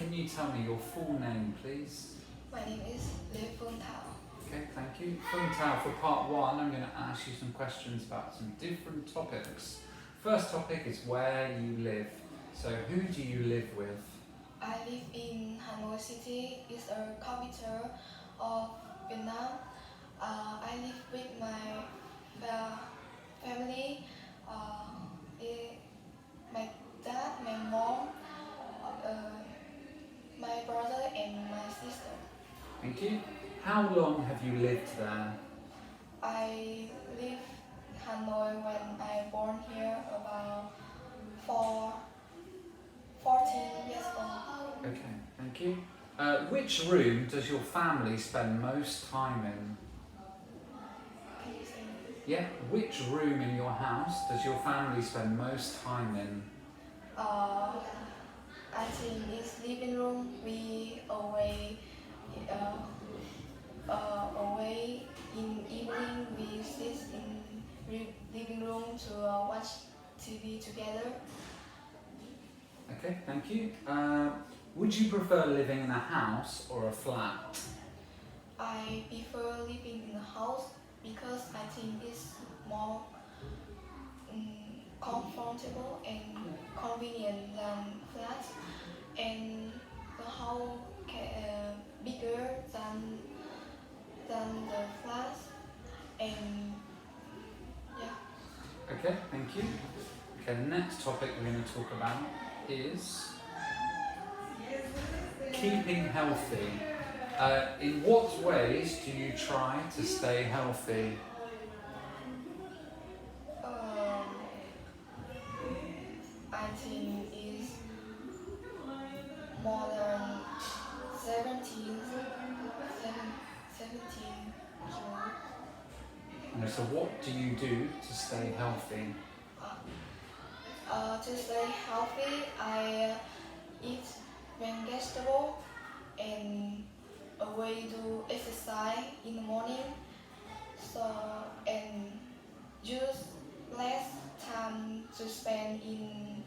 can you tell me your full name, please? My name is Phương Thảo. Okay, thank you. Thao, for part one, I'm going to ask you some questions about some different topics. First topic is where you live. So, who do you live with? I live in Hanoi City. It's a capital of Vietnam. I live with my family, my dad, my mom, my brother, and my sister. Thank you. How long have you lived there? I live in Hanoi when I born here about 14 years old. Okay, thank you. Which room does your family spend most time in? Can you say? Yeah, which room in your house does your family spend most time in? I think it's living room. We away in evening. We sit in living room to watch TV together. Okay, thank you. Would you prefer living in a house or a flat? I prefer living in a house because I think it's more comfortable and convenient than flat, and the house bigger than the flat, and yeah. Okay, thank you. Okay, the next topic we're going to talk about is keeping healthy. In what ways do you try to stay healthy? I think it's more than 17 years. So what do you do to stay healthy? To stay healthy, I eat vegetable and always do exercise in the morning. So and use less time to spend in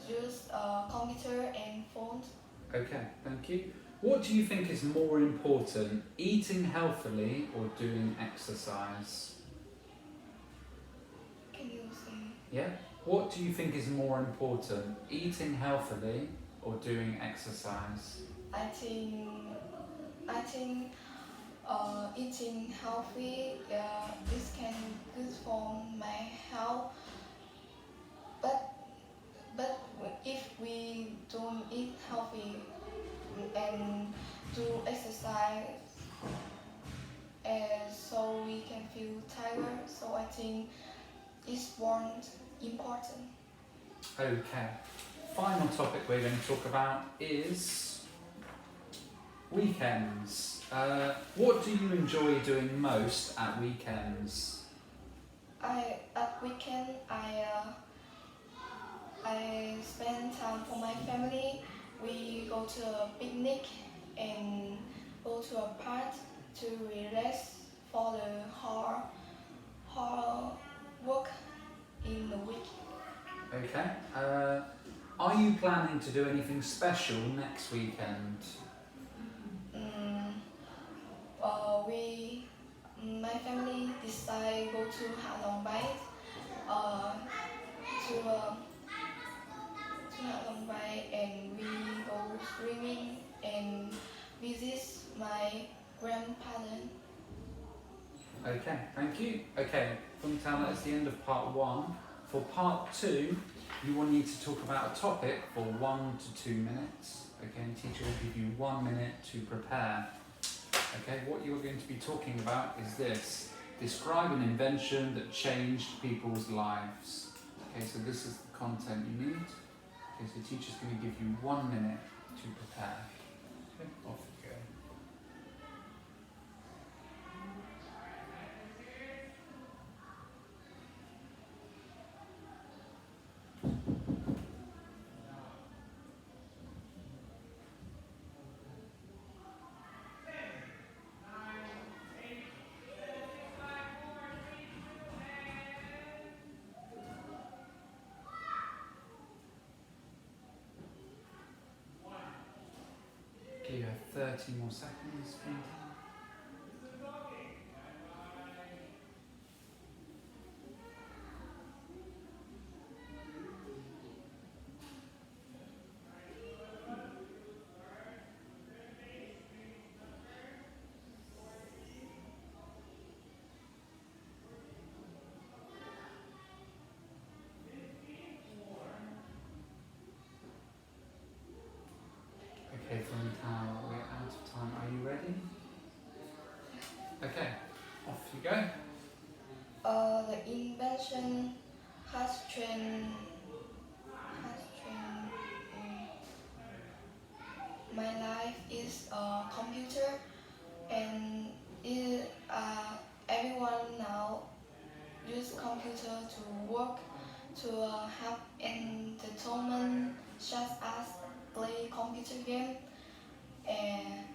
use computer and phones. Okay, thank you. What do you think is more important, eating healthily or doing exercise? Can you say? Yeah? What do you think is more important, eating healthily or doing exercise? I think eating healthy this can good for my health, but if we don't eat healthy and do exercise, so we can feel tired. So I think it's important. Okay. Final topic we're going to talk about is weekends. What do you enjoy doing most at weekends? At weekend I spend time for my family. We go to a picnic and go to a park to relax for the hard work in the week. Okay. Are you planning to do anything special next weekend? My family decide go to Hạ Long Bay, to Hạ Long Bay, and we go swimming and visit my grandparents. Okay, thank you. Okay, Thao, that's the end of part one. For part two, you will need to talk about a topic for 1 to 2 minutes. Okay, and teacher will give you 1 minute to prepare. Okay, what you're going to be talking about is this. Describe an invention that changed people's lives. Okay, so this is the content you need. Okay, so the teacher's going to give you 1 minute to prepare. Okay, off you go. Okay, you have 30 more seconds. Okay, from Thảo, we're out of time. Are you ready? Okay, off you go. The invention has changed my life is a computer, and everyone now use computer to work, to have entertainment such as play computer game and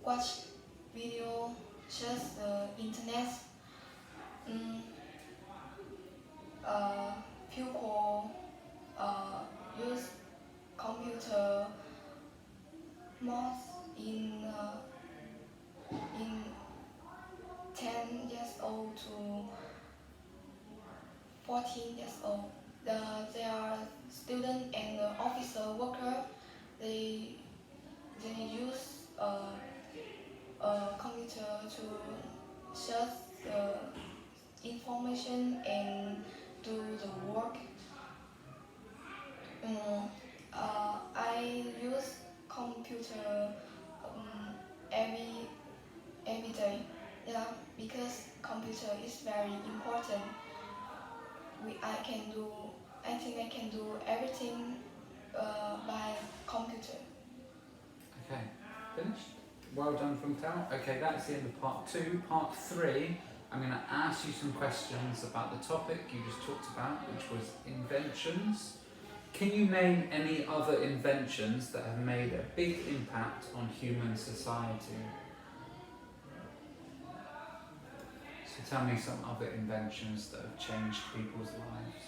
watch video, search the internet. Mm, People use computer more in 10 years old to 14 years old. They are student and officer worker. They use a computer to search the information and do the work. I use computer every day. Yeah, because computer is very important. I think I can do everything by computer. Okay, finished? Well done from Thảo. Okay, that's the end of part 2. Part 3, I'm going to ask you some questions about the topic you just talked about, which was inventions. Can you name any other inventions that have made a big impact on human society? So tell me some other inventions that have changed people's lives.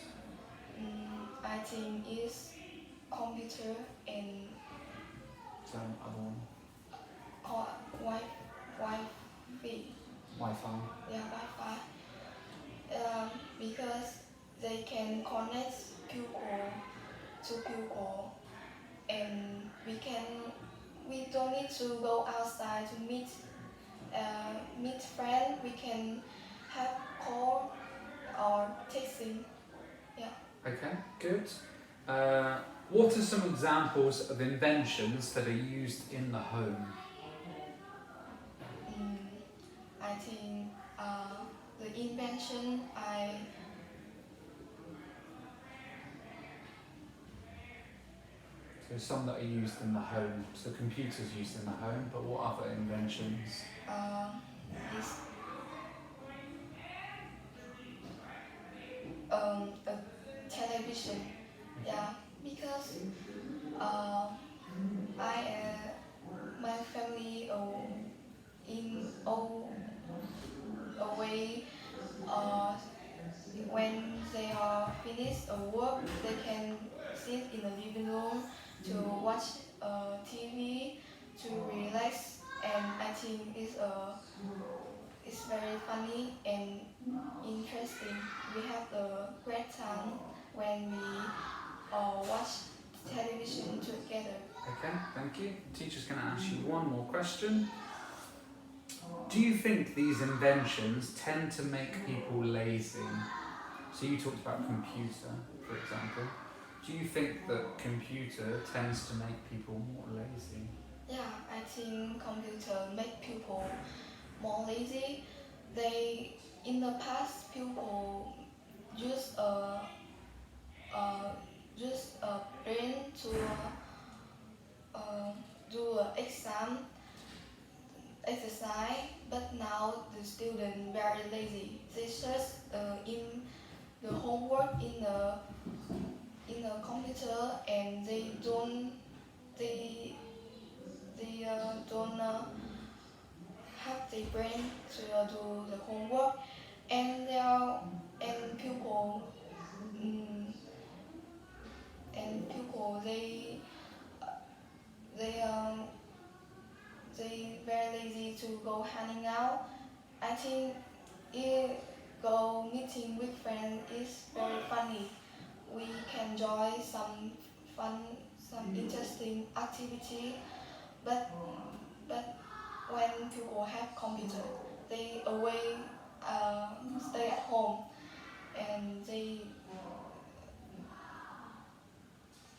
I think it's computer and So other one? Wi-Fi. Wi-Fi. Yeah, Wi-Fi. Because they can connect people to people, and we don't need to go outside to meet friends. We can have call or texting. Yeah. Okay, good. What are some examples of inventions that are used in the home? I think the invention So some that are used in the home. So computers used in the home, but what other inventions? is a television. Yeah, because my family in away. When they are finished work, they can sit in the living room to watch TV to relax, and I think it's very funny and interesting. We have a great time when we watch television together. Okay, thank you. Teacher's going to ask you one more question. Do you think these inventions tend to make people lazy? So you talked about computer, for example. Do you think that computer tends to make people more lazy? Yeah, I think computer make people more lazy. In the past, people use a brain to do an exercise, but now the student very lazy. They search in the homework in the computer, and they don't have the brain to do the homework, and people mm, and people they go hanging out. I think go meeting with friends is very funny. We can join some fun, some interesting activity, but when people have computer, they stay at home and they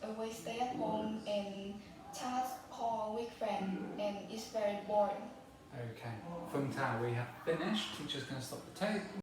always stay at home and chat call with friends and it's very boring. Okay. Phương Thảo, we have finished. Teacher's going to stop the tape.